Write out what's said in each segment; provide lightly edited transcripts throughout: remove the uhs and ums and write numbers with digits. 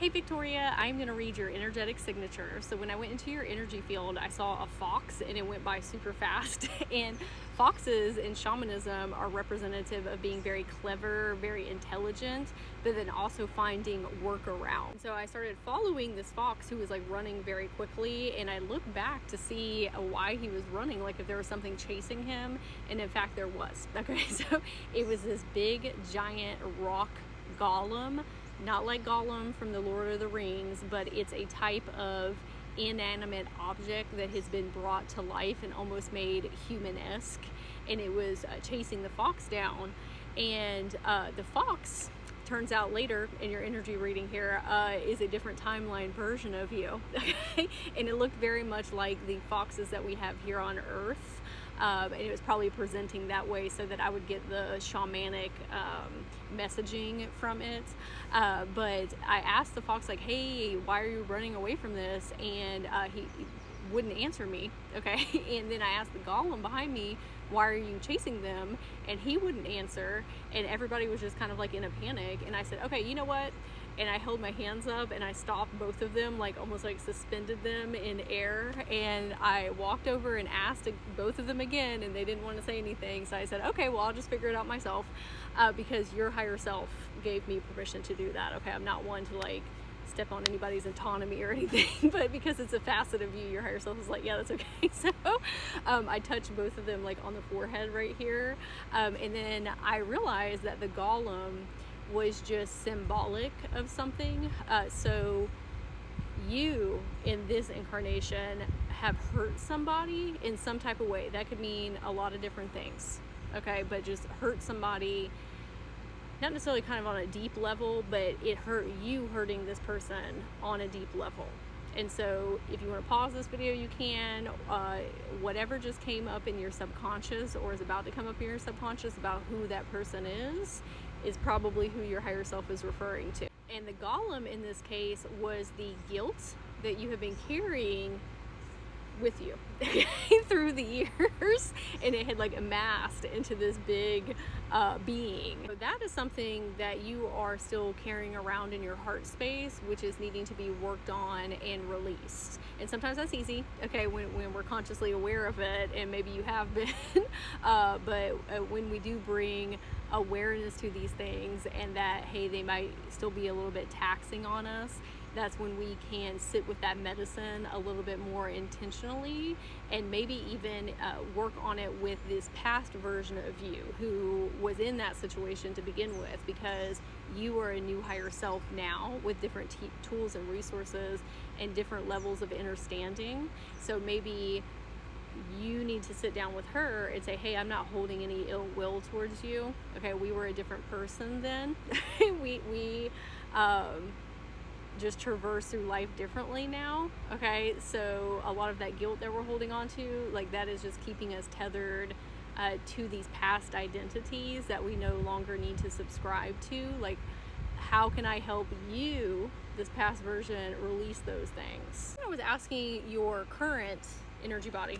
Hey Victoria, I'm going to read your energetic signature. So when I went into your energy field, I saw a fox and it went by super fast. And foxes in shamanism are representative of being very clever, very intelligent, but then also finding workaround. So I started following this fox who was like running very quickly, and I looked back to see why he was running, like if there was something chasing him, and in fact there was. Okay, so it was this big giant rock golem. Not like Gollum from the Lord of the Rings, but it's a type of inanimate object that has been brought to life and almost made human-esque, and it was chasing the fox down. And the fox, turns out later in your energy reading here, is a different timeline version of you. Okay? And it looked very much like the foxes that we have here on Earth. And it was probably presenting that way so that I would get the shamanic messaging from it. But I asked the fox, like, hey, why are you running away from this? And he wouldn't answer me. Okay. And then I asked the golem behind me, why are you chasing them? And he wouldn't answer. And everybody was just kind of like in a panic. And I said, okay, you know what? And I held my hands up and I stopped both of them, like almost like suspended them in air. And I walked over and asked both of them again, and they didn't want to say anything. So I said, okay, well, I'll just figure it out myself, because your higher self gave me permission to do that. Okay, I'm not one to like step on anybody's autonomy or anything, but because it's a facet of you, your higher self is like, yeah, that's okay. So I touched both of them like on the forehead right here. And then I realized that the golem was just symbolic of something. So you in this incarnation have hurt somebody in some type of way. That could mean a lot of different things, okay? But just hurt somebody, not necessarily kind of on a deep level, but it hurt you hurting this person on a deep level. And so if you want to pause this video, you can. Whatever just came up in your subconscious or is about to come up in your subconscious about who that person is probably who your higher self is referring to. And the golem in this case was the guilt that you have been carrying with you through the years, and it had like amassed into this big being. So that is something that you are still carrying around in your heart space, which is needing to be worked on and released. And sometimes that's easy, okay, when we're consciously aware of it, and maybe you have been, but when we do bring awareness to these things, and that, hey, they might still be a little bit taxing on us, that's when we can sit with that medicine a little bit more intentionally, and maybe even work on it with this past version of you who was in that situation to begin with, because you are a new higher self now with different tools and resources and different levels of understanding. So maybe you need to sit down with her and say, hey, I'm not holding any ill will towards you. Okay, we were a different person then. we just traverse through life differently now. Okay, so a lot of that guilt that we're holding on to, like, that is just keeping us tethered to these past identities that we no longer need to subscribe to. Like, how can I help you, this past version, release those things? I was asking your current energy body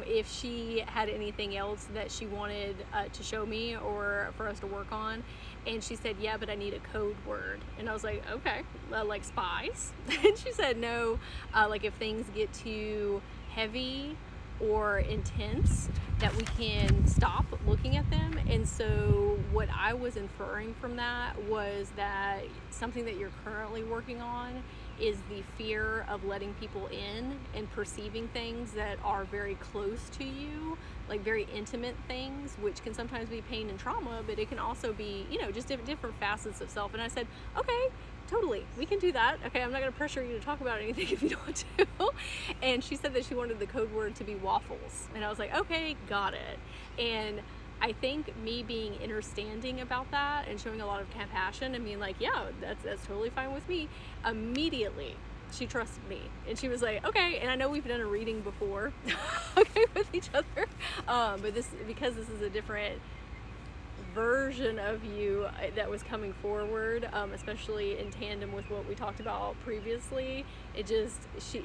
if she had anything else that she wanted to show me or for us to work on, and she said, yeah, but I need a code word. And I was like, okay, like spies? And she said, no, like if things get too heavy or intense, that we can stop looking at them. And so what I was inferring from that was that something that you're currently working on is the fear of letting people in and perceiving things that are very close to you, like very intimate things, which can sometimes be pain and trauma, but it can also be, you know, just different facets of self. And I said, okay, totally, we can do that. Okay, I'm not going to pressure you to talk about anything if you don't want to. And she said that she wanted the code word to be waffles. And I was like, okay, got it. And I think me being understanding about that and showing a lot of compassion and being like, yeah, that's totally fine with me, immediately she trusted me. And she was like, okay. And I know we've done a reading before, okay, with each other. But because this is a different version of you that was coming forward, especially in tandem with what we talked about previously, it just,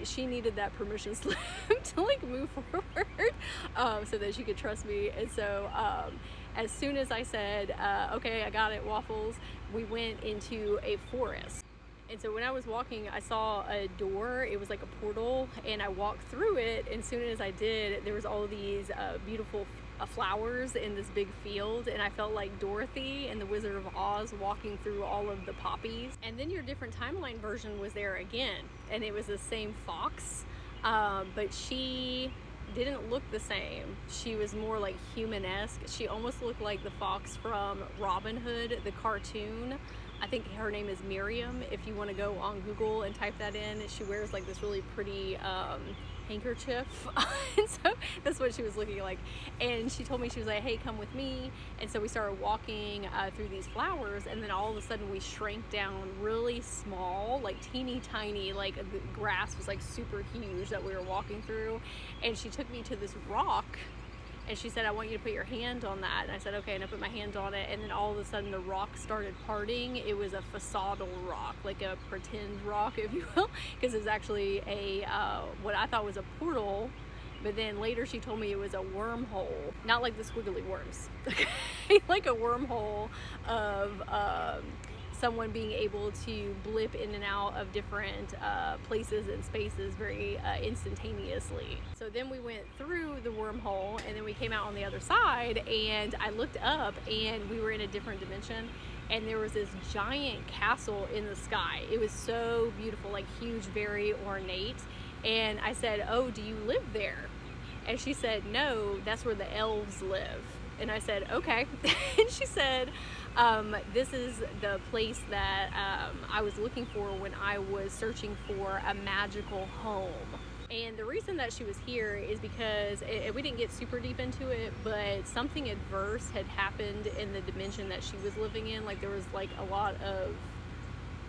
she needed that permission slip to like move forward, so that she could trust me. And so as soon as I said, okay, I got it, waffles, we went into a forest. And so when I was walking, I saw a door. It was like a portal, and I walked through it. And as soon as I did, there was all these beautiful flowers in this big field, and I felt like Dorothy and the Wizard of Oz walking through all of the poppies. And then your different timeline version was there again, and it was the same fox, but she didn't look the same. She was more like human-esque. She almost looked like the fox from Robin Hood, the cartoon. I think her name is Miriam. If you want to go on Google and type that in, she wears like this really pretty handkerchief. And so that's what she was looking like. And she told me, she was like, hey, come with me. And so we started walking through these flowers, and then all of a sudden we shrank down really small, like teeny tiny, like the grass was like super huge that we were walking through. And she took me to this rock, and she said, I want you to put your hand on that. And I said, okay. And I put my hand on it, and then all of a sudden the rock started parting. It was a façadal rock, like a pretend rock, if you will, because it was actually a what I thought was a portal, but then later she told me it was a wormhole, not like the squiggly worms, like a wormhole of someone being able to blip in and out of different places and spaces very instantaneously. So then we went through the wormhole, and then we came out on the other side, and I looked up, and we were in a different dimension, and there was this giant castle in the sky. It was so beautiful, like huge, very ornate. And I said, oh, do you live there? And she said, no, that's where the elves live. And I said, okay. And she said, this is the place that I was looking for when I was searching for a magical home. And the reason that she was here is because, we didn't get super deep into it, but something adverse had happened in the dimension that she was living in. Like there was like a lot of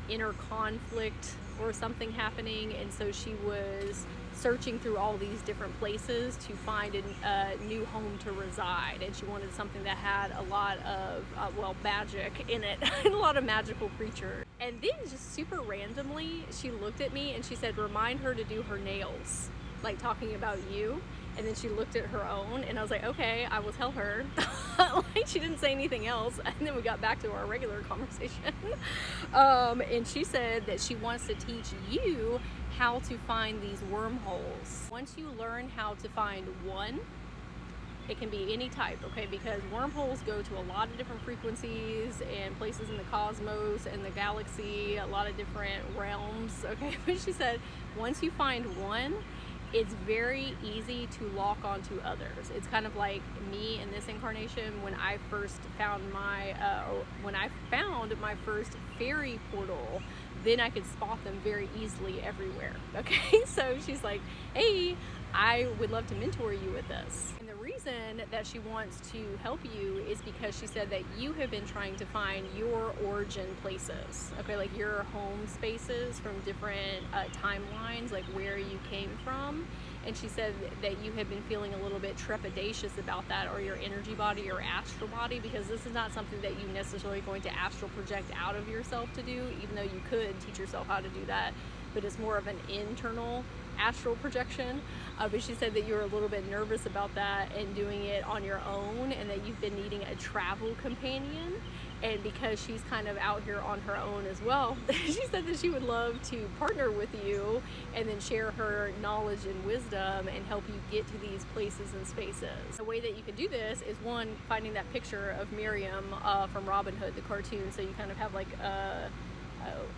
inner conflict or something happening, and so she was searching through all these different places to find a new home to reside, and she wanted something that had a lot of magic in it and a lot of magical creatures. And then just super randomly she looked at me and she said, remind her to do her nails, like talking about you. And then she looked at her own, and I was like, okay, I will tell her. Like she didn't say anything else. And then we got back to our regular conversation. And she said that she wants to teach you how to find these wormholes. Once you learn how to find one, it can be any type, okay? Because wormholes go to a lot of different frequencies and places in the cosmos and the galaxy, a lot of different realms, okay? But she said, once you find one, it's very easy to lock onto others. It's kind of like me in this incarnation when I first found my first fairy portal. Then I could spot them very easily everywhere. Okay, so she's like, hey, I would love to mentor you with this. And the reason that she wants to help you is because she said that you have been trying to find your origin places, okay, like your home spaces from different timelines, like where you came from. And she said that you have been feeling a little bit trepidatious about that, or your energy body or astral body, because this is not something that you necessarily going to astral project out of yourself to do, even though you could teach yourself how to do that, but it's more of an internal astral projection. But she said that you're a little bit nervous about that and doing it on your own, and that you've been needing a travel companion. And because she's kind of out here on her own as well, she said that she would love to partner with you and then share her knowledge and wisdom and help you get to these places and spaces. The way that you can do this is, one, finding that picture of Miriam from Robin Hood, the cartoon, so you kind of have like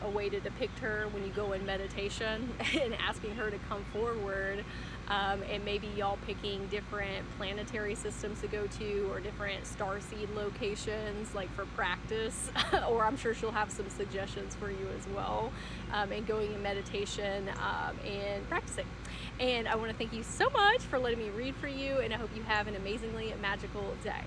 a way to depict her when you go in meditation, and asking her to come forward, and maybe y'all picking different planetary systems to go to, or different starseed locations like for practice, or I'm sure she'll have some suggestions for you as well, and going in meditation and practicing. And I want to thank you so much for letting me read for you, and I hope you have an amazingly magical day.